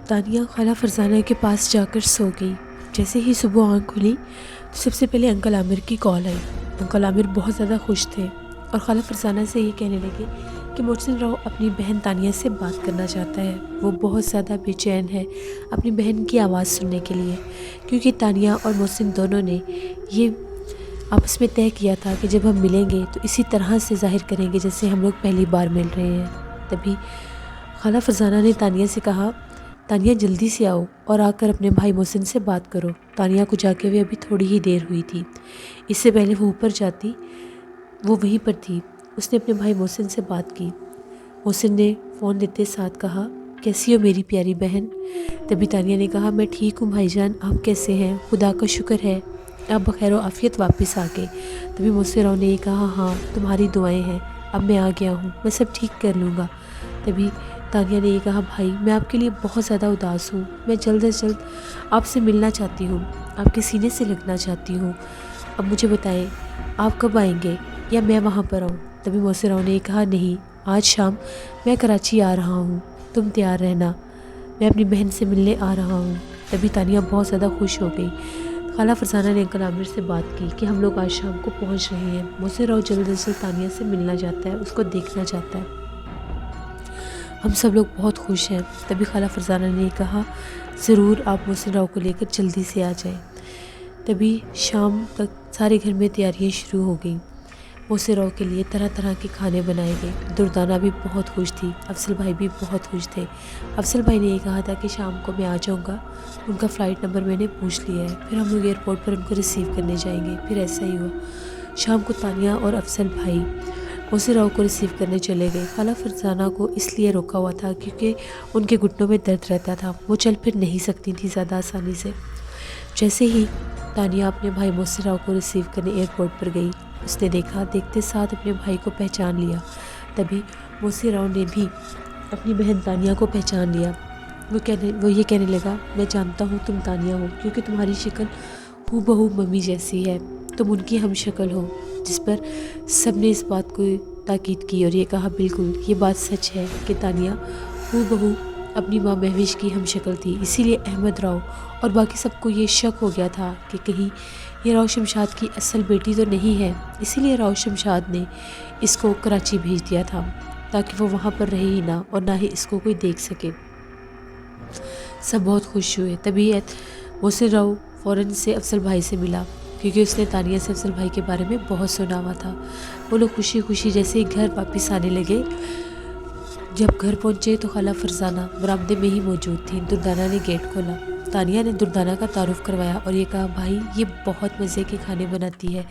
تانیہ خالہ فرزانہ کے پاس جا کر سو گئی۔ جیسے ہی صبح آنکھ کھلی تو سب سے پہلے انکل عامر کی کال آئی۔ انکل عامر بہت زیادہ خوش تھے اور خالہ فرزانہ سے یہ کہنے لگے کہ محسن راؤ اپنی بہن تانیہ سے بات کرنا چاہتا ہے۔ وہ بہت زیادہ بے چین ہے اپنی بہن کی آواز سننے کے لیے، کیونکہ تانیہ اور محسن دونوں نے یہ آپس میں طے کیا تھا کہ جب ہم ملیں گے تو اسی طرح سے ظاہر کریں گے جیسے ہم لوگ پہلی بار مل رہے ہیں۔ تبھی خالہ فرزانہ نے تانیہ سے کہا، تانیہ جلدی سے آؤ اور آ کر اپنے بھائی محسن سے بات کرو۔ تانیہ کو جا کے ہوئے ابھی تھوڑی ہی دیر ہوئی تھی، اس سے پہلے وہ اوپر جاتی وہ وہیں پر تھی۔ اس نے اپنے بھائی محسن سے بات کی۔ محسن نے فون لیتے ساتھ کہا، کیسی ہو میری پیاری بہن؟ تبھی تانیہ نے کہا، میں ٹھیک ہوں بھائی جان، آپ کیسے ہیں؟ خدا کا شکر ہے آپ بخیر و عافیت واپس آ گئے۔ تبھی محسن راؤ نے یہ کہا، ہاں تمہاری دعائیں ہیں، اب میں آ گیا ہوں، میں سب ٹھیک کر لوں گا۔ تبھی تانیہ نے یہ کہا، بھائی میں آپ کے لیے بہت زیادہ اداس ہوں، میں جلد از جلد آپ سے ملنا چاہتی ہوں، آپ کے سینے سے لگنا چاہتی ہوں۔ اب مجھے بتائیں آپ کب آئیں گے یا میں وہاں پر آؤں؟ تبھی محسن راؤ نے یہ کہا، نہیں آج شام میں کراچی آ رہا ہوں، تم تیار رہنا، میں اپنی بہن سے ملنے آ رہا ہوں۔ تبھی تانیہ بہت زیادہ خوش ہو گئی۔ خالہ فرزانہ نے انکل عامر سے بات کی کہ ہم لوگ آج شام کو پہنچ رہے ہیں۔ محسن راؤ جلد از جلد تانیہ سے ملنا چاہتا ہے، اس کو دیکھنا چاہتا ہے، ہم سب لوگ بہت خوش ہیں۔ تبھی خالہ فرزانہ نے کہا، ضرور آپ محسن راؤ کو لے کر جلدی سے آ جائیں۔ تبھی شام تک سارے گھر میں تیاریاں شروع ہو گئیں۔ محسن راؤ کے لیے طرح طرح کے کھانے بنائے گئے۔ دردانہ بھی بہت خوش تھی، افضل بھائی بھی بہت خوش تھے۔ افضل بھائی نے یہ کہا تھا کہ شام کو میں آ جاؤں گا، ان کا فلائٹ نمبر میں نے پوچھ لیا ہے، پھر ہم لوگ ایئرپورٹ پر ان کو ریسیو کرنے جائیں گے۔ پھر ایسا ہی ہوا، شام کو تانیہ اور افضل بھائی محسن راؤ کو ریسیو کرنے چلے گئے۔ خالہ فرزانہ کو اس لیے روکا ہوا تھا کیونکہ ان کے گھٹنوں میں درد رہتا تھا، وہ چل پھر نہیں سکتی تھی زیادہ آسانی سے۔ جیسے ہی تانیہ اپنے بھائی محسن راؤ کو ریسیو کرنے ایئرپورٹ پر گئی، اس نے دیکھا، دیکھتے ساتھ اپنے بھائی کو پہچان لیا۔ تبھی محسن راؤ نے بھی اپنی بہن تانیہ کو پہچان لیا۔ وہ یہ کہنے لگا، میں جانتا ہوں تم تانیہ ہو کیونکہ تمہاری شکل ہو بہو ممی جیسی ہے، تم ان کی ہم شکل ہو۔ جس پر سب نے اس بات کو تاکید کی اور یہ کہا، بالکل یہ بات سچ ہے کہ تانیہ ہو بہو اپنی ماں مہوش کی ہم شکل تھی۔ اسی لیے احمد راؤ اور باقی سب کو یہ شک ہو گیا تھا کہ کہیں یہ راؤ شمشاد کی اصل بیٹی تو نہیں ہے۔ اسی لیے راؤ شمشاد نے اس کو کراچی بھیج دیا تھا تاکہ وہ وہاں پر رہے ہی نہ اور نہ ہی اس کو کوئی دیکھ سکے۔ سب بہت خوش ہوئے۔ تبھی محسن راؤ فوراً سے افضل بھائی سے ملا کیونکہ اس نے تانیہ سے افضل بھائی کے بارے میں بہت سنا ہوا تھا۔ وہ لوگ خوشی خوشی جیسے ہی گھر واپس آنے لگے، جب گھر پہنچے تو خالہ فرزانہ برآمدے میں ہی موجود تھی۔ دردانہ نے گیٹ کھولا، تانیہ نے دردانہ کا تعارف کروایا اور یہ کہا، بھائی یہ بہت مزے کے کھانے بناتی ہے،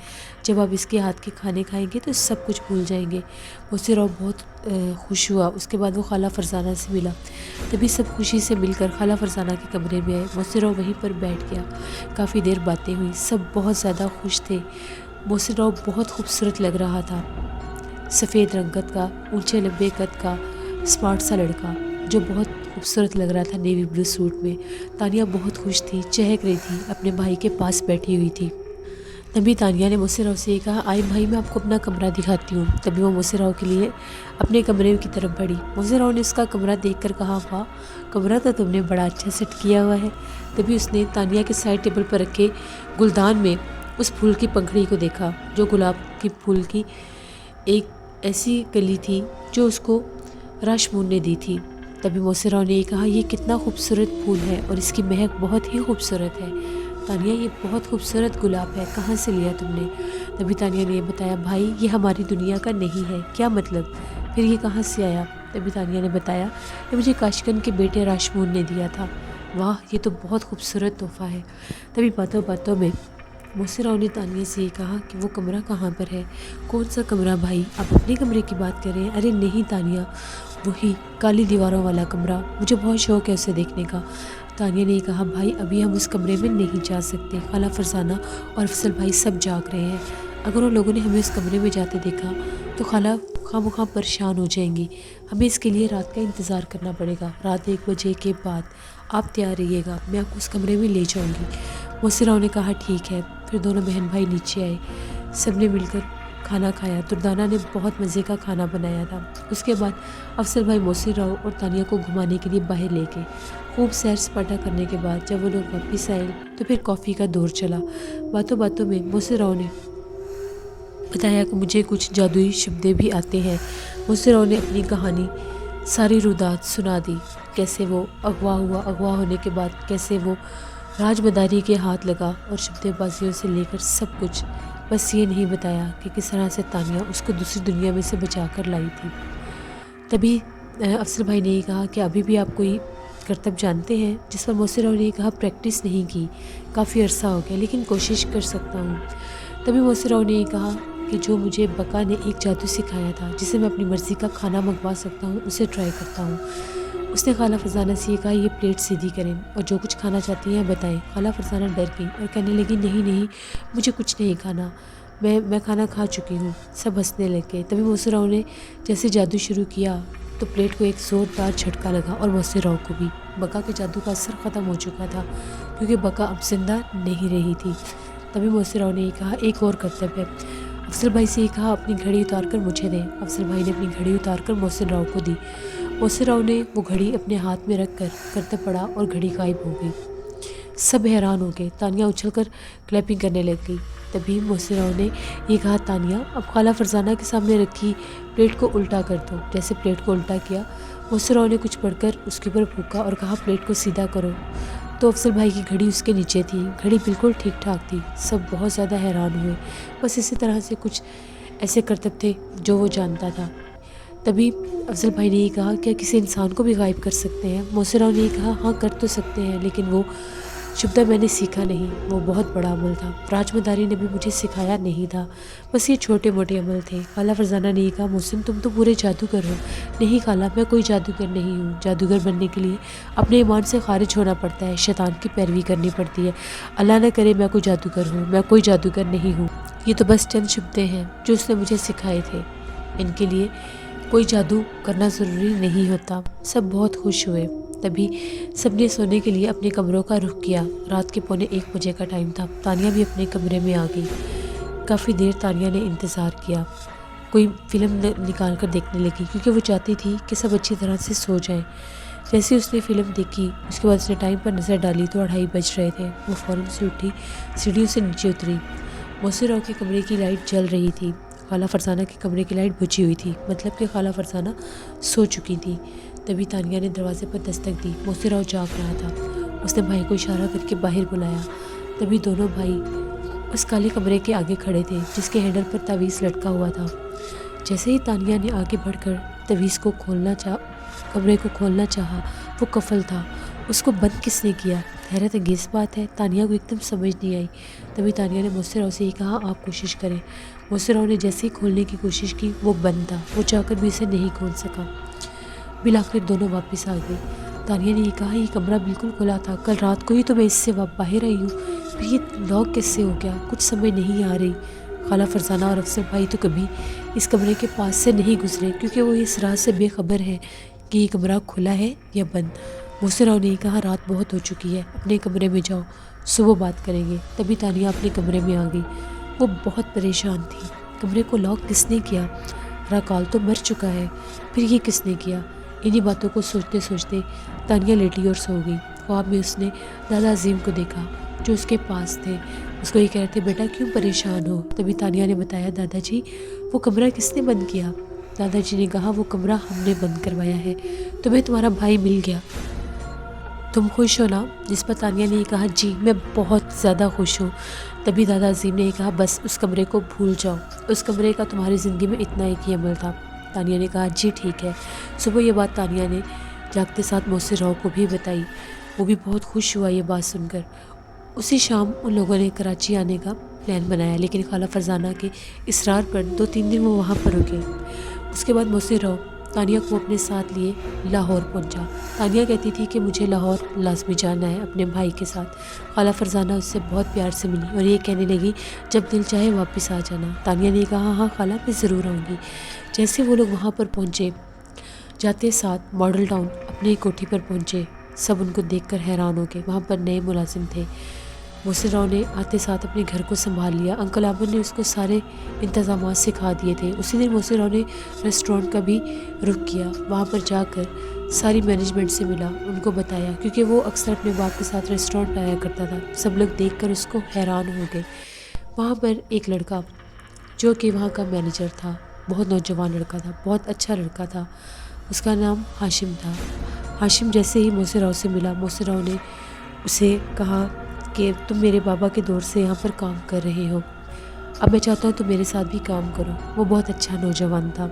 جب آپ اس کے ہاتھ کے کھانے کھائیں گے تو سب کچھ بھول جائیں گے۔ محسن راؤ بہت خوش ہوا۔ اس کے بعد وہ خالہ فرزانہ سے ملا، تبھی سب خوشی سے مل کر خالہ فرزانہ کے کمرے میں آئے۔ محسن راؤ وہیں پر بیٹھ گیا، کافی دیر باتیں ہوئی، سب بہت زیادہ خوش تھے۔ محسن راؤ بہت خوبصورت لگ رہا تھا، سفید رنگت کا، اونچے لمبے قد کا، اسمارٹ سا لڑکا جو بہت خوبصورت لگ رہا تھا نیوی بلو سوٹ میں۔ تانیہ بہت خوش تھی، چہک رہی تھی، اپنے بھائی کے پاس بیٹھی ہوئی تھی۔ تبھی تانیہ نے محسن راؤ سے یہ کہا، آئے بھائی میں آپ کو اپنا کمرہ دکھاتی ہوں۔ تبھی وہ محسن راؤ کے لیے اپنے کمرے کی طرف بڑھی۔ محسن راؤ نے اس کا کمرہ دیکھ کر کہا، واہ کمرہ تو تم نے بڑا اچھا سیٹ کیا ہوا ہے۔ تبھی اس نے تانیہ کے سائڈ ٹیبل پر رکھے گلدان میں اس پھول کی پنکھڑی کو دیکھا جو گلاب کی پھول کی ایک ایسی کلی تھی جو اس کو راشمون نے دی تھی۔ تبھی محسن راؤ نے یہ کہا، یہ کتنا خوبصورت پھول ہے اور اس کی مہک بہت ہی خوبصورت ہے۔ تانیہ یہ بہت خوبصورت گلاب ہے، کہاں سے لیا تم نے؟ تبھی تانیہ نے یہ بتایا، بھائی یہ ہماری دنیا کا نہیں ہے۔ کیا مطلب؟ پھر یہ کہاں سے آیا؟ تبھی تانیہ نے بتایا کہ مجھے کاشکن کے بیٹے راشمون نے دیا تھا۔ واہ یہ تو بہت خوبصورت تحفہ ہے۔ تبھی باتوں باتوں میں محسن راؤ نے تانیہ سے یہ کہا کہ وہ کمرہ کہاں پر ہے؟ کون سا کمرہ بھائی؟ آپ اپنے کمرے کی بات کر رہے ہیں؟ ارے نہیں تانیہ، وہی کالی دیواروں والا کمرہ، مجھے بہت شوق ہے اسے دیکھنے کا۔ تانیہ نے یہ کہا، بھائی ابھی ہم اس کمرے میں نہیں جا سکتے، خالہ فرزانہ اور افضل بھائی سب جاگ رہے ہیں، اگر ان لوگوں نے ہمیں اس کمرے میں جاتے دیکھا تو خالہ خواہ مخواہ پریشان ہو جائیں گی، ہمیں اس کے لیے رات کا انتظار کرنا پڑے گا، رات 1 بجے کے بعد آپ تیار رہیے گا، میں آپ کو اس کمرے میں لے جاؤں گی۔ محسن راؤ نے کہا ٹھیک ہے۔ پھر دونوں بہن بھائی نیچے آئے، سب نے مل کر کھانا کھایا۔ دردانہ نے بہت مزے کا کھانا بنایا تھا۔ اس کے بعد افضل بھائی محسن راؤ اور تانیہ کو گھمانے کے لیے باہر لے گئے۔ خوب سیر سپاٹا کرنے کے بعد جب وہ لوگ واپس آئے تو پھر کافی کا دور چلا۔ باتوں باتوں میں محسن راؤ نے بتایا کہ مجھے کچھ جادوئی شبدے بھی آتے ہیں۔ محسن راؤ نے اپنی کہانی ساری رودات سنا دی، کیسے وہ اغوا ہوا، اغوا ہونے کے بعد کیسے وہ راج مداری کے ہاتھ لگا اور شبدے بازیوں سے لے کر سب کچھ۔ بس یہ نہیں بتایا کہ کس طرح سے تانیہ اس کو دوسری دنیا میں سے بچا کر لائی تھی۔ تبھی افضل بھائی نے یہ کہا کہ ابھی بھی آپ کوئی کرتب جانتے ہیں؟ جس پر محسن راؤ نے کہا پریکٹس نہیں کی، کافی عرصہ ہو گیا، لیکن کوشش کر سکتا ہوں۔ تبھی محسن راؤ نے یہ کہا کہ جو مجھے بقا نے ایک جادو سکھایا تھا جسے میں اپنی مرضی کا کھانا منگوا سکتا ہوں، اسے ٹرائی کرتا ہوں۔ اس نے خالہ فرزانہ سے یہ کہا یہ پلیٹ سیدھی کریں اور جو کچھ کھانا چاہتی ہیں بتائیں۔ خالہ فرزانہ ڈر گئی اور کہنے لگی نہیں نہیں، مجھے کچھ نہیں کھانا، میں کھانا کھا چکی ہوں۔ سب ہنسنے لگے۔ تبھی محسن راؤ نے جیسے جادو شروع کیا تو پلیٹ کو ایک زوردار جھٹکا لگا اور محسن راؤ کو بھی۔ بقا کے جادو کا اثر ختم ہو چکا تھا کیونکہ بقا اب زندہ نہیں رہی تھی۔ تبھی محسن راؤ نے یہ کہا ایک اور کرتب ہے۔ افضل بھائی سے یہ کہا اپنی گھڑی اتار کر مجھے دیں۔ افضل بھائی نے اپنی گھڑی اتار کر محسن راؤ کو دی۔ محسن راؤ نے وہ گھڑی اپنے ہاتھ میں رکھ کر کرتب پڑھا اور گھڑی غائب ہو گئی۔ سب حیران ہو گئے۔ تانیہ اچھل کر کلیپنگ کرنے لگ گئی۔ تبھی محسن راؤ نے یہ کہا تانیہ اب خالہ فرزانہ کے سامنے رکھی پلیٹ کو الٹا کر دو۔ جیسے پلیٹ کو الٹا کیا، محسن راؤ نے کچھ پڑھ کر اس کے اوپر پھونکا اور کہا پلیٹ کو سیدھا کرو، تو افضل بھائی کی گھڑی اس کے نیچے تھی۔ گھڑی بالکل ٹھیک ٹھاک تھی۔ سب بہت زیادہ حیران ہوئے۔ بس اسی طرح سے کچھ ایسے کرتب تھے جو وہ جانتا تھا۔ تبھی افضل بھائی نے یہ کہا کیا کسی انسان کو بھی غائب کر سکتے ہیں؟ محسن راؤ نے یہ کہا ہاں کر تو سکتے ہیں، لیکن وہ شبدہ میں نے سیکھا نہیں، وہ بہت بڑا عمل تھا، راج مداری نے بھی مجھے سکھایا نہیں تھا، بس یہ چھوٹے موٹے عمل تھے۔ خالہ فرزانہ نے یہ کہا محسن تم تو پورے جادوگر ہو۔ نہیں خالہ میں کوئی جادوگر نہیں ہوں۔ جادوگر بننے کے لیے اپنے ایمان سے خارج ہونا پڑتا ہے، شیطان کی پیروی کرنی پڑتی ہے۔ اللہ نہ کرے میں کوئی جادوگر ہوں، میں کوئی جادوگر نہیں ہوں۔ یہ تو بس چند شبدے ہیں جو اس نے مجھے سکھائے تھے، ان کے لیے کوئی جادو کرنا ضروری نہیں ہوتا۔ سب بہت خوش ہوئے۔ تبھی سب نے سونے کے لیے اپنے کمروں کا رخ کیا۔ رات کے 1:15 کا ٹائم تھا۔ تانیہ بھی اپنے کمرے میں آ گئی۔ کافی دیر تانیہ نے انتظار کیا، کوئی فلم نکال کر دیکھنے لگی کیونکہ وہ چاہتی تھی کہ سب اچھی طرح سے سو جائیں۔ جیسے اس نے فلم دیکھی اس کے بعد اس نے ٹائم پر نظر ڈالی تو 2:30 بج رہے تھے۔ وہ فوراً سے اٹھی، سیڑھیوں سے نیچے اتری۔ محسن راؤ کے کمرے کی لائٹ جل رہی تھی، خالہ فرزانہ کے کمرے کی لائٹ بجھی ہوئی تھی، مطلب کہ خالہ فرزانہ سو چکی تھی۔ تبھی تانیہ نے دروازے پر دستک دی۔ محسن راؤ جاگ رہا تھا۔ اس نے بھائی کو اشارہ کر کے باہر بلایا۔ تبھی دونوں بھائی اس کالے کمرے کے آگے کھڑے تھے جس کے ہینڈل پر تعویذ لٹکا ہوا تھا۔ جیسے ہی تانیہ نے آگے بڑھ کر تعویذ کو کمرے کو کھولنا چاہا، وہ قفل تھا۔ اس کو بند کس نے کیا؟ حیرت انگیز بات ہے، تانیہ کو ایک دم سمجھ نہیں آئی۔ تبھی تانیہ نے محسن راؤ سے یہ کہا آپ کوشش کریں۔ محسن راؤ نے جیسے ہی کھولنے کی کوشش کی وہ بند تھا، وہ چاہ کر بھی اسے نہیں کھول سکا۔ بالآخر دونوں واپس آ گئے۔ تانیہ نے یہ کہا یہ کمرہ بالکل کھلا تھا، کل رات کو ہی تو میں اس سے باہر آئی ہوں، پھر یہ لاک کس سے ہو گیا؟ کچھ سمجھ نہیں آ رہی۔ خالہ فرزانہ اور افضل بھائی تو کبھی اس کمرے کے پاس سے نہیں گزرے کیونکہ وہ اس راز سے بے خبر ہے کہ یہ کمرہ کھلا ہے یا بند۔ محسن راؤ نے یہ کہا رات بہت ہو چکی ہے، اپنے کمرے میں جاؤ، صبح بات کریں گے۔ تبھی تانیہ اپنے کمرے میں آ گئی۔ وہ بہت پریشان تھی۔ کمرے کو لاک کس نے کیا؟ راکال تو مر چکا ہے، پھر یہ کس نے کیا؟ انہی باتوں کو سوچتے سوچتے تانیہ لیٹی اور سو گئی۔ خواب میں اس نے دادا عظیم کو دیکھا جو اس کے پاس تھے۔ اس کو یہ کہہ رہے تھے بیٹا کیوں پریشان ہو؟ تبھی تانیہ نے بتایا دادا جی وہ کمرہ کس نے بند کیا؟ دادا جی نے کہا وہ کمرہ ہم نے بند کروایا ہے، تمہیں تمہارا بھائی مل گیا، تم خوش ہو نا؟ جس پر تانیہ نے یہ کہا جی میں بہت زیادہ خوش ہوں۔ تبھی دادا عظیم نے یہ کہا بس اس کمرے کو بھول جاؤ، اس کمرے کا تمہاری زندگی میں اتنا ایک ہی عمل تھا۔ تانیہ نے کہا جی ٹھیک ہے۔ صبح یہ بات تانیہ نے جاگتے ساتھ محسن راؤ کو بھی بتائی، وہ بھی بہت خوش ہوا یہ بات سن کر۔ اسی شام ان لوگوں نے کراچی آنے کا پلان بنایا، لیکن خالہ فرزانہ کے اصرار پر 2-3 دن وہ وہاں پر رکے۔ اس کے بعد محسن راؤ تانیہ کو اپنے ساتھ لیے لاہور پہنچا۔ تانیہ کہتی تھی کہ مجھے لاہور لازمی جانا ہے اپنے بھائی کے ساتھ۔ خالہ فرزانہ اس سے بہت پیار سے ملی اور یہ کہنے لگی جب دل چاہے واپس آ جانا۔ تانیہ نے کہا ہاں خالہ میں ضرور آؤں گی۔ جیسے وہ لوگ وہاں پر پہنچے، جاتے ساتھ ماڈل ٹاؤن اپنی کوٹھی پر پہنچے۔ سب ان کو دیکھ کر حیران ہو گئے، وہاں پر نئے ملازم تھے۔ محسن راؤ نے آتے ساتھ اپنے گھر کو سنبھال لیا۔ انکل عامر نے اس کو سارے انتظامات سکھا دیے تھے۔ اسی دن محسن راؤ نے ریسٹورینٹ کا بھی رخ کیا۔ وہاں پر جا کر ساری مینجمنٹ سے ملا، ان کو بتایا، کیونکہ وہ اکثر اپنے باپ کے ساتھ ریسٹورینٹ آیا کرتا تھا۔ سب لوگ دیکھ کر اس کو حیران ہو گئے۔ وہاں پر ایک لڑکا جو کہ وہاں کا مینیجر تھا، بہت نوجوان لڑکا تھا، بہت اچھا لڑکا تھا، اس کا نام ہاشم تھا۔ ہاشم جیسے ہی محسن راؤ سے ملا، محسن راؤ نے اسے کہا کہ تم میرے بابا کے دور سے یہاں پر کام کر رہے ہو، اب میں چاہتا ہوں تم میرے ساتھ بھی کام کرو۔ وہ بہت اچھا نوجوان تھا۔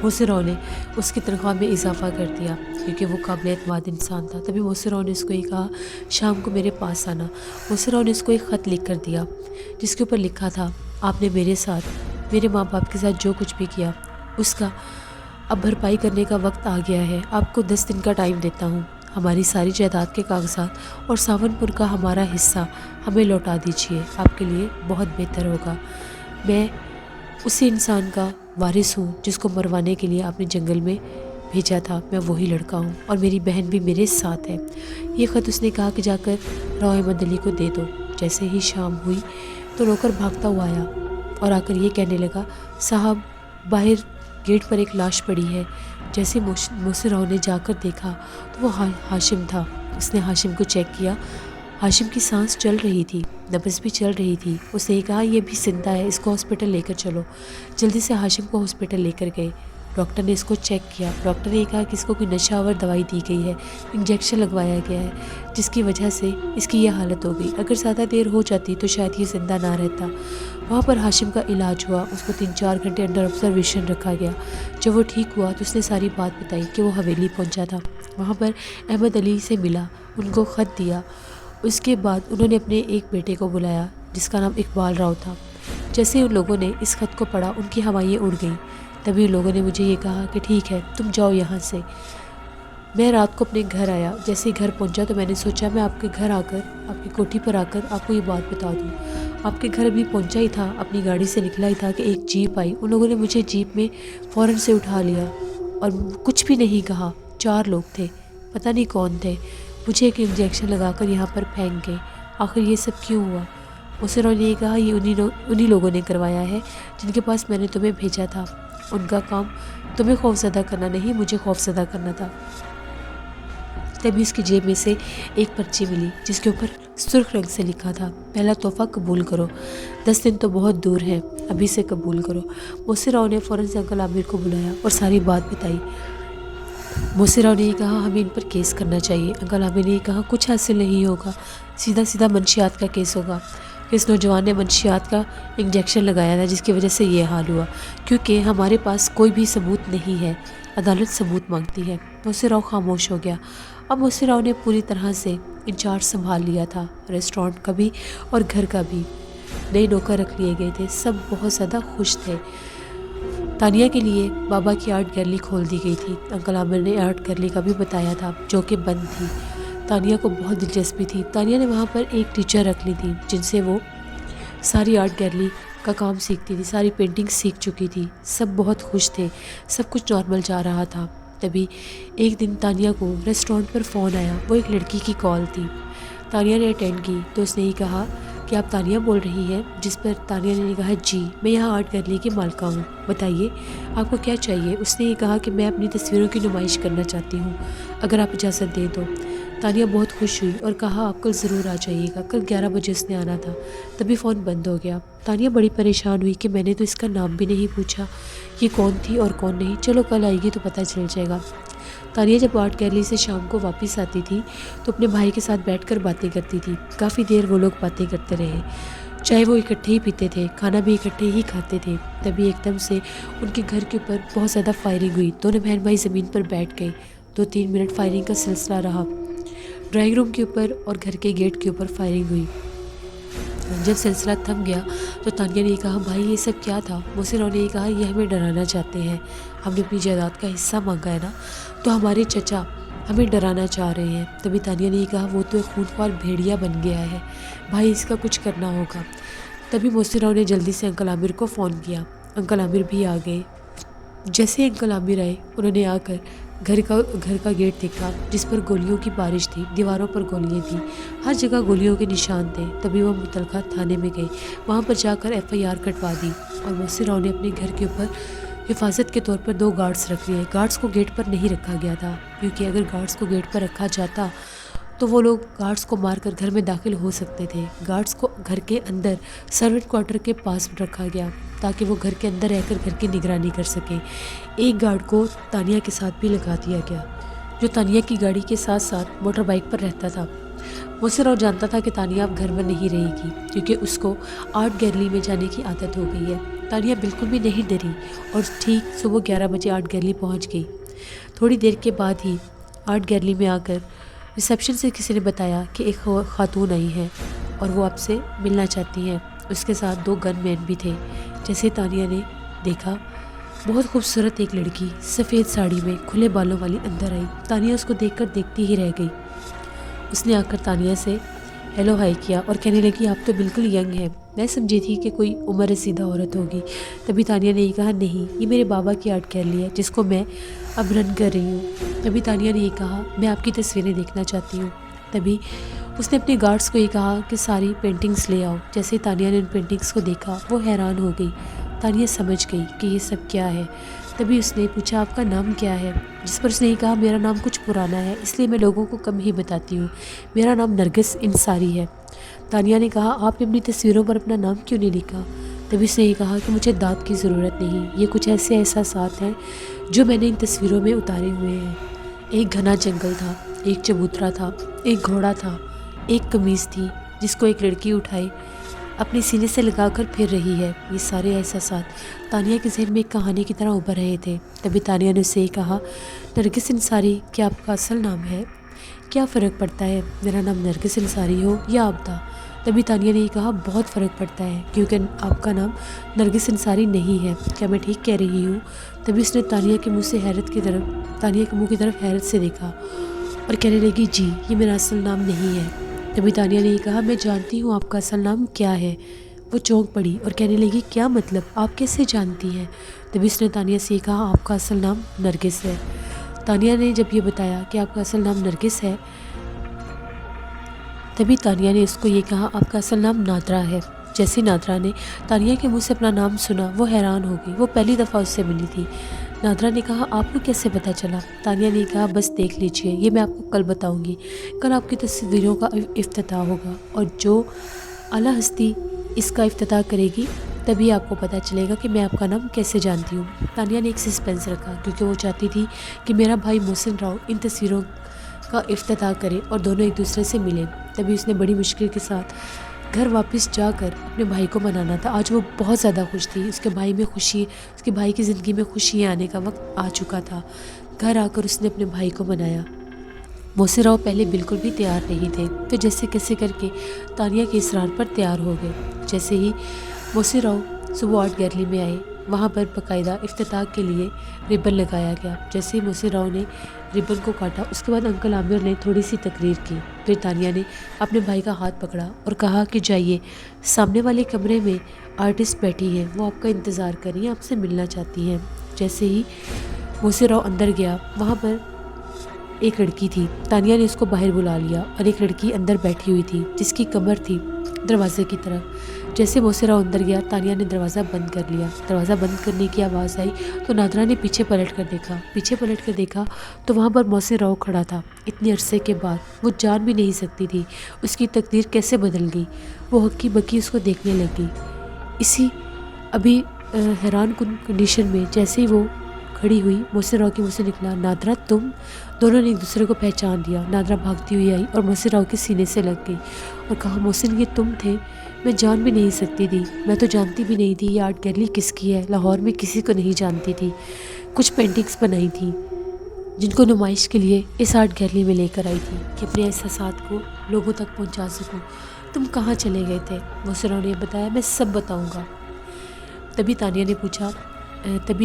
محسن راؤ نے اس کی تنخواہ میں اضافہ کر دیا کیونکہ وہ قابل اعتماد انسان تھا۔ تبھی محسن راؤ نے اس کو یہ کہا شام کو میرے پاس آنا۔ محسن راؤ نے اس کو ایک خط لکھ کر دیا جس کے اوپر لکھا تھا آپ نے میرے ساتھ، میرے ماں باپ کے ساتھ جو کچھ بھی کیا اس کا اب بھرپائی کرنے کا وقت آ گیا ہے۔ آپ کو 10 دن کا ٹائم دیتا ہوں، ہماری ساری جائیداد کے کاغذات اور ساون پور کا ہمارا حصہ ہمیں لوٹا دیجیے، آپ کے لیے بہت بہتر ہوگا۔ میں اسی انسان کا وارث ہوں جس کو مروانے کے لیے آپ نے جنگل میں بھیجا تھا، میں وہی لڑکا ہوں اور میری بہن بھی میرے ساتھ ہے۔ یہ خط اس نے کہا کہ جا کر راؤ احمد علی کو دے دو۔ جیسے ہی شام ہوئی تو نوکر بھاگتا ہوا آیا اور آ کر یہ کہنے لگا صاحب باہر گیٹ پر ایک لاش پڑی ہے۔ جیسے محسن راؤ نے جا کر دیکھا تو وہ ہاشم تھا۔ اس نے ہاشم کو چیک کیا، ہاشم کی سانس چل رہی تھی، نبض بھی چل رہی تھی۔ اس نے کہا یہ بھی زندہ ہے، اس کو ہاسپٹل لے کر چلو۔ جلدی سے ہاشم کو ہاسپٹل لے کر گئے۔ ڈاکٹر نے اس کو چیک کیا۔ ڈاکٹر نے یہ کہا کہ اس کو کوئی نشہ آور دوائی دی گئی ہے، انجیکشن لگوایا گیا ہے جس کی وجہ سے اس کی یہ حالت ہو گئی، اگر زیادہ دیر ہو جاتی تو شاید یہ زندہ نہ رہتا۔ وہاں پر ہاشم کا علاج ہوا، اس کو 3-4 گھنٹے انڈر آبزرویشن رکھا گیا۔ جب وہ ٹھیک ہوا تو اس نے ساری بات بتائی کہ وہ حویلی پہنچا تھا، وہاں پر احمد علی سے ملا، ان کو خط دیا۔ اس کے بعد انہوں نے اپنے ایک بیٹے کو بلایا جس کا نام اقبال راؤ تھا۔ جیسے ان لوگوں نے اس خط کو پڑھا ان کی ہوائیں اڑ گئیں۔ تبھی ان لوگوں نے مجھے یہ کہا کہ ٹھیک ہے تم جاؤ یہاں سے۔ میں رات کو اپنے گھر آیا، جیسے ہی گھر پہنچا تو میں نے سوچا میں آپ کے گھر آ کر، آپ کی کوٹھی پر آ کر آپ کو یہ بات بتا دوں۔ آپ کے گھر ابھی پہنچا ہی تھا، اپنی گاڑی سے نکلا ہی تھا کہ ایک جیپ آئی۔ ان لوگوں نے مجھے جیپ میں فوراً سے اٹھا لیا اور کچھ بھی نہیں کہا۔ 4 لوگ تھے، پتہ نہیں کون تھے، مجھے ایک انجیکشن لگا کر یہاں پر پھینک گئے۔ آخر یہ سب کیوں ہوا؟ محسن راؤ نے یہ کہا یہ انہی لوگوں نے کروایا ہے جن کے پاس میں نے تمہیں بھیجا تھا۔ ان کا کام تمہیں خوفزدہ کرنا نہیں، مجھے خوفزدہ کرنا تھا۔ تبھی اس کی جیب میں سے ایک پرچی ملی جس کے اوپر سرخ رنگ سے لکھا تھا پہلا تحفہ قبول کرو، 10 دن تو بہت دور ہے، ابھی سے قبول کرو۔ محسن راؤ نے فوراً سے انکل عامر کو بلایا اور ساری بات بتائی۔ محسن راؤ نے یہ کہا ہمیں ان پر کیس کرنا چاہیے۔ انکل عامر نے یہ کہا کچھ حاصل نہیں ہوگا، سیدھا منشیات کا کیس ہوگا کہ اس نوجوان نے منشیات کا انجیکشن لگایا تھا جس کی وجہ سے یہ حال ہوا، کیونکہ ہمارے پاس کوئی بھی ثبوت نہیں ہے، عدالت ثبوت مانگتی ہے۔ محسن راؤ خاموش ہو گیا۔ اب محسن راؤ نے پوری طرح سے انچارج سنبھال لیا تھا، ریسٹورینٹ کا بھی اور گھر کا بھی۔ نئے نوکر رکھ لیے گئے تھے، سب بہت زیادہ خوش تھے۔ تانیہ کے لیے بابا کی آرٹ گیلری کھول دی گئی تھی۔ انکل عامر نے آرٹ گیلری کا بھی بتایا تھا جو کہ بند تھی۔ تانیہ کو بہت دلچسپی تھی۔ تانیہ نے وہاں پر ایک ٹیچر رکھ لی تھی جن سے وہ ساری آرٹ گیلری کا کام سیکھتی تھی، ساری پینٹنگ سیکھ چکی تھی۔ سب بہت خوش تھے، سب کچھ نارمل جا رہا تھا۔ تبھی ایک دن تانیہ کو ریسٹورینٹ پر فون آیا، وہ ایک لڑکی کی کال تھی۔ تانیہ نے اٹینڈ کی تو اس نے یہ کہا کہ آپ تانیہ بول رہی ہیں؟ جس پر تانیہ نے کہا جی میں یہاں آرٹ گیلری کی مالکہ ہوں، بتائیے آپ کو کیا چاہیے؟ اس نے یہ کہا کہ میں اپنی تصویروں کی نمائش کرنا چاہتی ہوں، اگر آپ اجازت دیں تو۔ تانیہ بہت خوش ہوئی اور کہا آپ کل ضرور آ جائیے گا، کل 11 بجے اس نے آنا تھا۔ تبھی فون بند ہو گیا۔ تانیہ بڑی پریشان ہوئی کہ میں نے تو اس کا نام بھی نہیں پوچھا، یہ کون تھی اور کون نہیں، چلو کل آئے گی تو پتہ چل جائے گا۔ تانیہ جب آرٹ گیلری سے شام کو واپس آتی تھی تو اپنے بھائی کے ساتھ بیٹھ کر باتیں کرتی تھی۔ کافی دیر وہ لوگ باتیں کرتے رہے، چائے وہ اکٹھے ہی پیتے تھے، کھانا بھی اکٹھے ہی کھاتے تھے۔ تبھی ایک دم سے ان کے گھر کے اوپر بہت زیادہ فائرنگ ہوئی۔ دونوں بہن بھائی زمین پر بیٹھ گئے۔ 2-3 منٹ فائرنگ کا سلسلہ رہا۔ ڈرائنگ روم کے اوپر اور گھر کے گیٹ کے اوپر فائرنگ ہوئی۔ جب سلسلہ تھم گیا تو تانیہ نے یہ کہا بھائی یہ سب کیا تھا؟ محسن راؤ نے یہ کہا یہ ہمیں ڈرانا چاہتے ہیں، ہم نے اپنی جائیداد کا حصہ مانگا ہے نا، تو ہمارے چچا ہمیں ڈرانا چاہ رہے ہیں۔ تبھی تانیہ نے یہ کہا وہ تو ایک خونخوار بھیڑیا بن گیا ہے بھائی، اس کا کچھ کرنا ہوگا۔ تبھی محسن راؤ نے جلدی سے انکل عامر کو فون کیا۔ انکل عامر بھی آ گئے۔ جیسے انکل عامر آئے انہوں نے آ کر گھر کا گیٹ دیکھا جس پر گولیوں کی بارش تھی، دیواروں پر گولیاں تھیں، ہر جگہ گولیوں کے نشان تھے۔ تبھی وہ متعلقہ تھانے میں گئے، وہاں پر جا کر FIR کٹوا دی اور محسن راؤ نے اپنے گھر کے اوپر حفاظت کے طور پر 2 گارڈز رکھ لیے۔ گارڈز کو گیٹ پر نہیں رکھا گیا تھا کیونکہ اگر گارڈز کو گیٹ پر رکھا جاتا تو وہ لوگ گارڈز کو مار کر گھر میں داخل ہو سکتے تھے۔ گارڈز کو گھر کے اندر سروینٹ کوارٹر کے پاس رکھا گیا تاکہ وہ گھر کے اندر رہ کر گھر کی نگرانی کر سکیں۔ ایک گارڈ کو تانیہ کے ساتھ بھی لگا دیا گیا جو تانیہ کی گاڑی کے ساتھ ساتھ موٹر بائک پر رہتا تھا۔ محسن راؤ جانتا تھا کہ تانیہ اب گھر میں نہیں رہے گی کیونکہ اس کو آرٹ گیلری میں جانے کی عادت ہو گئی ہے۔ تانیہ بالکل بھی نہیں ڈری اور ٹھیک صبح 11 بجے آرٹ گیلری پہنچ گئی۔ تھوڑی دیر کے بعد ہی آرٹ گیلری میں آ کر ریسیپشن سے کسی نے بتایا کہ ایک خاتون آئی ہے اور وہ آپ سے ملنا چاہتی ہیں۔ اس کے ساتھ 2 گن مین بھی تھے۔ جیسے تانیہ نے دیکھا، بہت خوبصورت ایک لڑکی سفید ساڑی میں کھلے بالوں والی اندر آئی۔ تانیہ اس کو دیکھ کر دیکھتی ہی رہ گئی۔ اس نے آ کر تانیہ سے ہیلو ہائی کیا اور کہنے لگی آپ تو بالکل ینگ ہیں، میں سمجھی تھی کہ کوئی عمر رسیدہ عورت ہوگی۔ تبھی تانیہ نے یہ کہا نہیں، یہ میرے بابا کی آرٹ گیلری ہے جس کو میں اب رن کر رہی ہوں۔ تبھی تانیہ نے یہ کہا میں آپ کی تصویریں دیکھنا چاہتی ہوں۔ تبھی اس نے اپنے گارڈز کو یہ کہا کہ ساری پینٹنگز لے آؤ۔ جیسے تانیہ نے ان پینٹنگز کو دیکھا وہ حیران ہو گئی۔ تانیہ سمجھ گئی کہ یہ سب کیا ہے۔ تبھی اس نے پوچھا آپ کا نام کیا ہے؟ جس پر اس نے یہ کہا میرا نام کچھ پرانا ہے اس لیے میں لوگوں کو کم ہی بتاتی ہوں، میرا نام نرگس انصاری ہے۔ تانیہ نے کہا آپ نے اپنی تصویروں پر اپنا نام کیوں نہیں لکھا؟ تبھی اس نے یہ کہا کہ مجھے داد کی ضرورت نہیں، یہ کچھ ایسے احساسات ہیں جو میں نے ان تصویروں میں اتارے ہوئے ہیں۔ ایک گھنا جنگل تھا، ایک چبوترا تھا، ایک گھوڑا تھا، ایک قمیض تھی جس کو ایک لڑکی اٹھائے اپنے سینے سے لگا کر پھر رہی ہے۔ یہ سارے احساسات تانیہ کے ذہن میں ایک کہانی کی طرح ابھر رہے تھے۔ تبھی تانیہ نے اسے کہا نرگس انصاری کیا آپ کا اصل نام ہے؟ کیا فرق پڑتا ہے میرا نام نرگس انصاری ہو یا آبدہ؟ تبھی تانیہ نے یہ کہا بہت فرق پڑتا ہے کیونکہ آپ کا نام نرگس انصاری نہیں ہے، کیا میں ٹھیک کہہ رہی ہوں؟ تبھی اس نے تانیہ کے منہ کی طرف حیرت سے دیکھا اور کہنے لگی جی یہ میرا اصل نام نہیں ہے۔ تبھی تانیہ نے یہ کہا میں جانتی ہوں آپ کا اصل نام کیا ہے۔ وہ چونک پڑی اور کہنے لگی کیا مطلب، آپ کیسے جانتی ہیں؟ تبھی اس نے تانیہ سے یہ کہا آپ کا اصل نام نرگس ہے۔ تانیہ نے جب یہ بتایا کہ آپ کا اصل نام نرگس ہے تبھی تانیہ نے اس کو یہ کہا آپ کا اصل نام نادرا ہے۔ جیسے نادرا نے تانیہ کے منہ سے اپنا نام سنا وہ حیران ہو گئی، وہ پہلی دفعہ اس سے ملی تھی۔ نادرا نے کہا آپ کو کیسے پتہ چلا؟ تانیہ نے کہا بس دیکھ لیجئے، یہ میں آپ کو کل بتاؤں گی، کل آپ کی تصویروں کا افتتاح ہوگا اور جو اعلیٰ ہستی اس کا افتتاح کرے گی تبھی آپ کو پتہ چلے گا کہ میں آپ کا نام کیسے جانتی ہوں۔ تانیہ نے ایک سسپینس رکھا کیونکہ وہ چاہتی تھی کہ میرا بھائی محسن راؤ ان تصویروں کا افتتاح کرے اور دونوں ایک دوسرے سے ملیں۔ تبھی اس نے بڑی مشکل کے ساتھ گھر واپس جا کر اپنے بھائی کو منانا تھا۔ آج وہ بہت زیادہ خوش تھی، اس کے بھائی کی زندگی میں خوشی آنے کا وقت آ چکا تھا۔ گھر آ کر اس نے اپنے بھائی کو منایا۔ محسن راؤ پہلے بالکل بھی تیار نہیں تھے، پھر جیسے کیسے کر کے تانیہ کے اصرار پر تیار ہو گئے۔ جیسے ہی محسن راؤ صبح آرٹ گیلری میں آئے وہاں پر باقاعدہ افتتاح کے لیے ربن لگایا گیا۔ جیسے ہی محسن راؤ نے ربن کو کاٹا اس کے بعد انکل عامر نے تھوڑی سی تقریر کی، پھر تانیہ نے اپنے بھائی کا ہاتھ پکڑا اور کہا کہ جائیے سامنے والے کمرے میں آرٹسٹ بیٹھی ہیں، وہ آپ کا انتظار کر رہی ہیں، آپ سے ملنا چاہتی ہیں۔ جیسے ہی محسن راؤ اندر گیا وہاں پر ایک لڑکی تھی، تانیہ نے اس کو باہر بلا لیا اور ایک لڑکی اندر بیٹھی ہوئی تھی جس کی کمر تھی دروازے کی طرف۔ جیسے محسن راؤ اندر گیا تانیہ نے دروازہ بند کر لیا۔ دروازہ بند کرنے کی آواز آئی تو نادرا نے پیچھے پلٹ کر دیکھا تو وہاں پر محسن راؤ کھڑا تھا۔ اتنے عرصے کے بعد وہ جان بھی نہیں سکتی تھی اس کی تقدیر کیسے بدل گئی۔ وہ ہکی بکی اس کو دیکھنے لگی اسی ابھی حیران کن کنڈیشن میں۔ جیسے ہی وہ کھڑی ہوئی محسن راؤ کے منہ سے نکلا نادرا تم؟ دونوں نے ایک دوسرے کو پہچان لیا۔ نادرا بھاگتی ہوئی آئی اور محسن راؤ کے سینے سے لگ گئی اور کہا محسن یہ تم تھے؟ میں جان بھی نہیں سکتی تھی، میں تو جانتی بھی نہیں تھی یہ آرٹ گیلری کس کی ہے، لاہور میں کسی کو نہیں جانتی تھی۔ کچھ پینٹنگز بنائی تھیں جن کو نمائش کے لیے اس آرٹ گیلری میں لے کر آئی تھی کہ اپنے احساسات کو لوگوں تک پہنچا سکوں۔ تم کہاں چلے گئے تھے؟ محسن راؤ نے بتایا میں سب بتاؤں گا۔ تبھی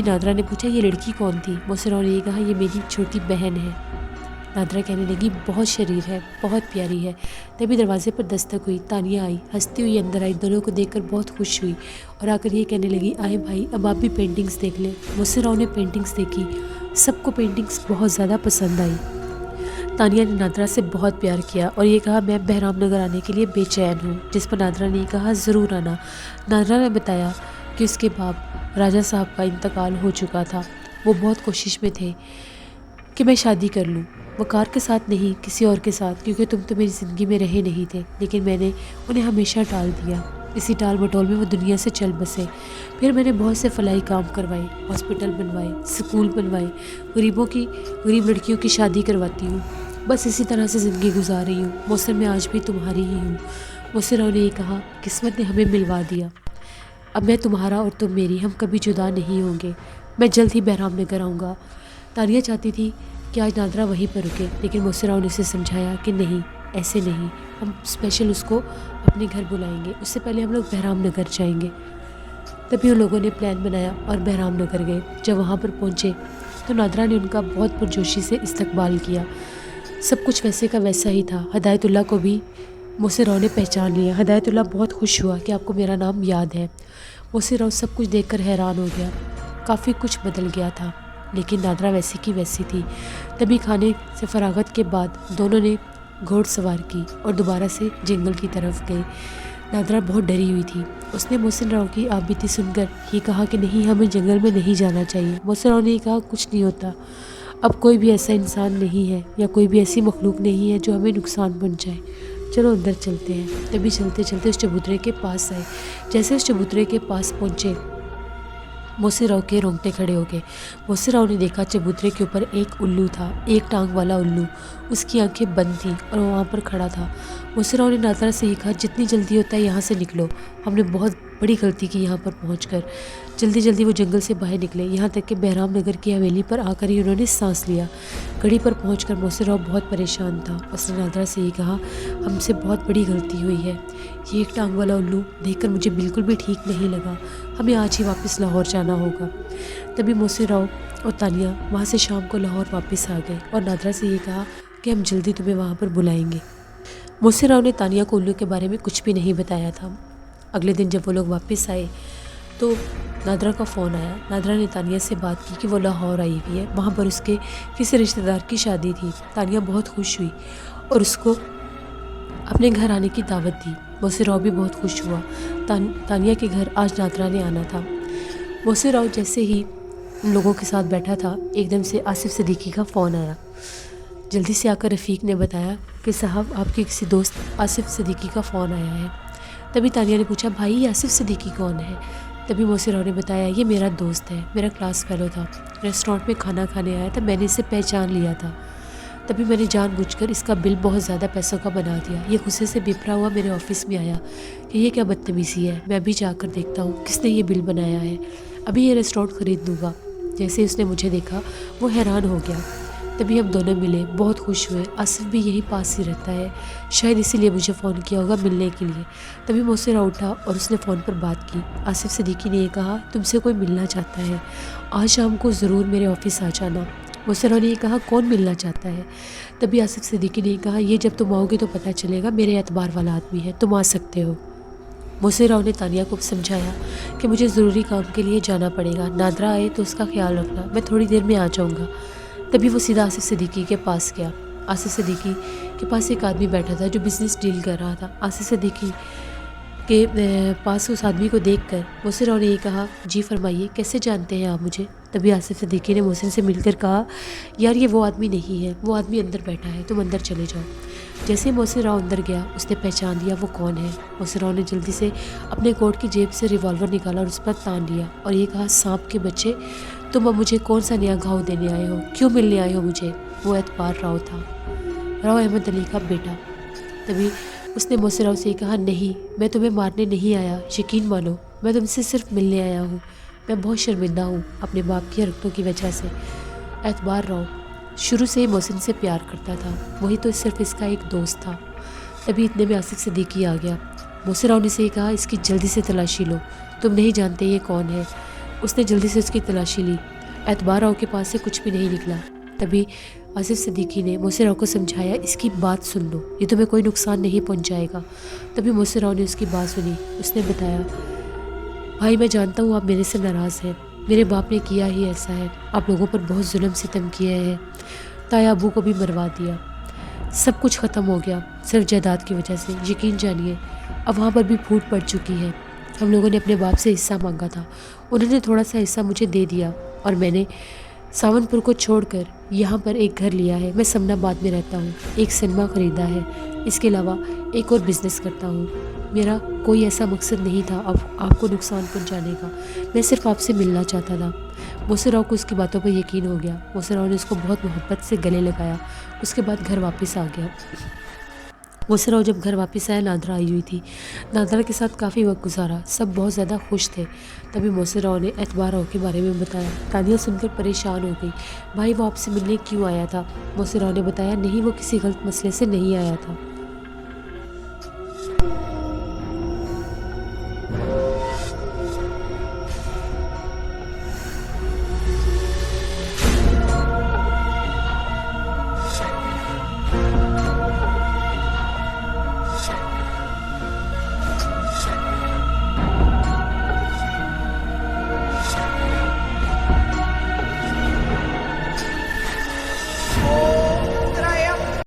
نادرا نے پوچھا یہ لڑکی کون تھی؟ محسن راؤ نے یہ کہا یہ میری چھوٹی بہن ہے۔ نادرا کہنے لگی بہت شریر ہے، بہت پیاری ہے۔ تبھی دروازے پر دستک ہوئی، تانیہ آئی، ہنستی ہوئی اندر آئی، دونوں کو دیکھ کر بہت خوش ہوئی اور آ کر یہ کہنے لگی آئے بھائی اب آپ بھی پینٹنگز دیکھ لیں۔ محسن راؤ نے پینٹنگز دیکھی سب کو پینٹنگز بہت زیادہ پسند آئی۔ تانیہ نے نادرا سے بہت پیار کیا اور یہ کہا میں بہرام نگر آنے کے لیے بے چین ہوں، جس پر نادرا نے کہا ضرور آنا۔ نادرا نے بتایا کہ اس کے باپ راجہ صاحب کا انتقال ہو چکا تھا، وہ بہت کوشش میں تھے کہ میں شادی کر لوں، وقار کے ساتھ نہیں کسی اور کے ساتھ، کیونکہ تم تو میری زندگی میں رہے نہیں تھے، لیکن میں نے انہیں ہمیشہ ٹال دیا۔ اسی ٹال مٹول میں وہ دنیا سے چل بسے۔ پھر میں نے بہت سے فلاحی کام کروائے، ہاسپٹل بنوائے، سکول بنوائے، غریب لڑکیوں کی شادی کرواتی ہوں، بس اسی طرح سے زندگی گزار رہی ہوں۔ موسم میں آج بھی تمہاری ہی ہوں۔ موسر راؤ نے یہ کہا قسمت نے ہمیں ملوا دیا، اب میں تمہارا اور تم میری، ہم کبھی جدا نہیں ہوں گے۔ میں جلد ہی بہرام نگر آؤں گا۔ تانیہ چاہتی تھی کہ آج نادرا وہیں پر رکے، لیکن موسر راؤ نے اسے سمجھایا کہ نہیں، ایسے نہیں، ہم اسپیشل اس کو اپنے گھر بلائیں گے، اس سے پہلے ہم لوگ بہرام نگر جائیں گے۔ تبھی ان لوگوں نے پلان بنایا اور بہرام نگر گئے۔ جب وہاں پر پہنچے تو نادرا نے ان کا بہت پرجوشی سے استقبال کیا۔ سب کچھ ویسے کا ویسا ہی تھا۔ ہدایت اللہ کو بھی موسر راؤ نے پہچان لیا۔ ہدایت اللہ بہت خوش ہوا کہ آپ کو میرا نام یاد ہے۔ موسر راؤ سب کچھ دیکھ کر حیران ہو گیا، کافی کچھ بدل گیا تھا، لیکن نادرا ویسی کی ویسی تھی۔ تبھی کھانے سے فراغت کے بعد دونوں نے گھوڑ سوار کی اور دوبارہ سے جنگل کی طرف گئے۔ نادرا بہت ڈری ہوئی تھی۔ اس نے موسر راؤ کی آپ بیتی سن کر یہ کہا کہ نہیں، ہمیں جنگل میں نہیں جانا چاہیے۔ موسر راؤ نے یہ کہا کچھ نہیں ہوتا، اب کوئی بھی ایسا انسان نہیں ہے یا کوئی بھی ایسی مخلوق نہیں ہے جو ہمیں نقصان پہنچائے، چلو اندر چلتے ہیں۔ تبھی چلتے چلتے اس چبوترے کے پاس آئے۔ جیسے اس چبوترے کے پاس پہنچے موسر راؤ کے رونگٹے کھڑے ہو گئے۔ موسر راؤ نے دیکھا چبوترے کے اوپر ایک الو تھا، ایک ٹانگ والا الو، اس کی آنکھیں بند تھیں اور وہ وہاں پر کھڑا تھا۔ موسر راؤ نے نادرا سے یہ کہا جتنی جلدی ہوتا ہے یہاں سے نکلو، ہم نے بہت بڑی غلطی کی یہاں پر پہنچ کر۔ جلدی جلدی وہ جنگل سے باہر نکلے، یہاں تک کہ بہرام نگر کی حویلی پر آ کر ہی انہوں نے سانس لیا۔ گڑی پر پہنچ کر موسر راؤ بہت پریشان تھا۔ اس نے نادرا سے یہ کہا ہم سے بہت بڑی غلطی ہوئی ہے، یہ ایک ٹانگ والا الو دیکھ کر مجھے بالکل بھی ٹھیک نہیں لگا، ہمیں آج ہی واپس لاہور جانا ہوگا۔ تبھی موسر راؤ اور تانیہ وہاں سے شام کو لاہور واپس آ گئے اور نادرا سے یہ کہا کہ ہم جلدی تمہیں وہاں پر بلائیں گے۔ موسر راؤ نے تانیہ کو الو کے بارے میں کچھ بھی نہیں بتایا تھا۔ اگلے دن جب وہ لوگ واپس آئے تو نادرا کا فون آیا۔ نادرا نے تانیہ سے بات کی کہ وہ لاہور آئی ہوئی ہے، وہاں پر اس کے کسی رشتہ دار کی شادی تھی۔ تانیہ بہت خوش ہوئی اور اس کو اپنے گھر آنے کی دعوت دی۔ موسر راؤ بھی بہت خوش ہوا۔ تانیہ کے گھر آج نادرا نے آنا تھا۔ موسر راؤ جیسے ہی ان لوگوں کے ساتھ بیٹھا تھا، ایک دم سے آصف صدیقی کا فون آیا۔ جلدی سے آ کر رفیق نے بتایا کہ صاحب آپ کے کسی دوست آصف صدیقی کا فون آیا ہے۔ تبھی تانیہ نے پوچھا بھائی یہ آصف صدیقی کون ہے؟ تبھی موسر راؤ نے بتایا یہ میرا دوست ہے، میرا کلاس فیلو تھا، ریسٹورانٹ میں کھانا کھانے آیا تھا، میں نے اسے پہچان لیا تھا، تبھی میں نے جان بوجھ کر اس کا بل بہت زیادہ پیسوں کا بنا دیا۔ یہ غصے سے بپرا ہوا میرے آفس میں آیا کہ یہ کیا بدتمیزی ہے، میں ابھی جا کر دیکھتا ہوں کس نے یہ بل بنایا ہے، ابھی یہ ریسٹورانٹ خرید لوں گا۔ جیسے اس نے مجھے دیکھا وہ حیران ہو گیا۔ تبھی ہم دونوں ملے، بہت خوش ہوئے۔ آصف بھی یہی پاس ہی رہتا ہے، شاید اسی لیے مجھے فون کیا ہوگا ملنے کے لیے۔ تبھی موسر راؤ اٹھا اور اس نے فون پر بات کی۔ آصف صدیقی نے یہ کہا تم سے کوئی ملنا چاہتا ہے، آج شام کو ضرور میرے آفس آ جانا۔ موسر راؤ نے یہ کہا کون ملنا چاہتا ہے؟ تبھی آصف صدیقی نے یہ کہا یہ جب تم آؤ گے تو پتہ چلے گا، میرے اعتبار والا آدمی ہے، تم آ سکتے ہو۔ موسر راؤ نے تانیہ کو سمجھایا کہ مجھے ضروری کام کے لیے جانا پڑے گا، نادرا آئے تو اس کا خیال رکھنا، میں تھوڑی دیر میں آ جاؤں گا۔ تبھی وہ سیدھا آصف صدیقی کے پاس گیا۔ آصف صدیقی کے پاس ایک آدمی بیٹھا تھا جو بزنس ڈیل کر رہا تھا۔ آصف صدیقی کے پاس اس آدمی کو دیکھ کر موسر راؤ نے یہ کہا جی فرمائیے، کیسے جانتے ہیں آپ مجھے؟ تبھی آصف صدیقی نے موسر سے مل کر کہا یار یہ وہ آدمی نہیں ہے، وہ آدمی اندر بیٹھا ہے، تم اندر چلے جاؤ۔ جیسے ہی موسر راؤ اندر گیا اس نے پہچان لیا وہ کون ہے۔ موسر راؤ نے جلدی سے اپنے کوٹ کی جیب سے ریوالور نکالا اور اس پر تان لیا اور یہ کہا سانپ کے بچے، تم اب مجھے کون سا نیا گھاؤ دینے آئے ہو، کیوں ملنے آئے ہو مجھے؟ وہ اعتبار راؤ تھا، راؤ احمد علی کا بیٹا۔ تبھی اس نے موسر راؤ سے یہ کہا نہیں، میں تمہیں مارنے نہیں آیا، یقین مانو میں تم سے صرف ملنے آیا ہوں، میں بہت شرمندہ ہوں اپنے باپ کی حرکتوں کی وجہ سے۔ اعتبار راؤ شروع سے ہی محسن سے پیار کرتا تھا، وہی تو صرف اس کا ایک دوست تھا۔ تبھی اتنے میں آصف صدیقی آ گیا۔ موسر راؤ نے سے کہا اس کی جلدی سے تلاشی لو، تم نہیں جانتے یہ کون ہے۔ اس نے جلدی سے اس کی تلاشی لی، اعتبار راؤ کے پاس سے کچھ بھی نہیں نکلا۔ تبھی آصف صدیقی نے موسر راؤ کو سمجھایا اس کی بات سن لو، یہ تمہیں کوئی نقصان نہیں پہنچائے گا۔ تبھی موسر راؤ نے اس کی بات سنی۔ اس نے بتایا بھائی میں جانتا ہوں آپ میرے سے ناراض ہیں، میرے باپ نے کیا ہی ایسا ہے، آپ لوگوں پر بہت ظلم ستم کیے ہیں، تایا ابو کو بھی مروا دیا، سب کچھ ختم ہو گیا صرف جائیداد کی وجہ سے۔ یقین جانیے اب وہاں پر بھی پھوٹ پڑ چکی ہے۔ ہم لوگوں نے اپنے باپ سے حصہ مانگا تھا، انہوں نے تھوڑا سا حصہ مجھے دے دیا اور میں نے ساون پور کو چھوڑ کر یہاں پر ایک گھر لیا ہے۔ میں سمنا آباد میں رہتا ہوں، ایک سنیما خریدا ہے، اس کے علاوہ ایک اور بزنس کرتا ہوں۔ میرا کوئی ایسا مقصد نہیں تھا اب آپ کو نقصان پہنچانے کا، میں صرف آپ سے ملنا چاہتا تھا۔ موسی راؤ کو اس کی باتوں پر یقین ہو گیا۔ موسی راؤ نے اس کو بہت محبت سے گلے لگایا، اس کے بعد گھر واپس آ گیا۔ موسی راؤ جب گھر واپس آیا نادرا آئی ہوئی تھی، نادرا کے ساتھ کافی وقت گزارا، سب بہت زیادہ خوش تھے۔ تبھی موسی راؤ نے اعتبار راؤ کے بارے میں بتایا۔ تانیہ سن کر پریشان ہو گئی، بھائی وہ آپ سے ملنے کیوں آیا تھا؟ موسی راؤ نے بتایا نہیں، وہ کسی غلط مسئلے سے نہیں آیا تھا،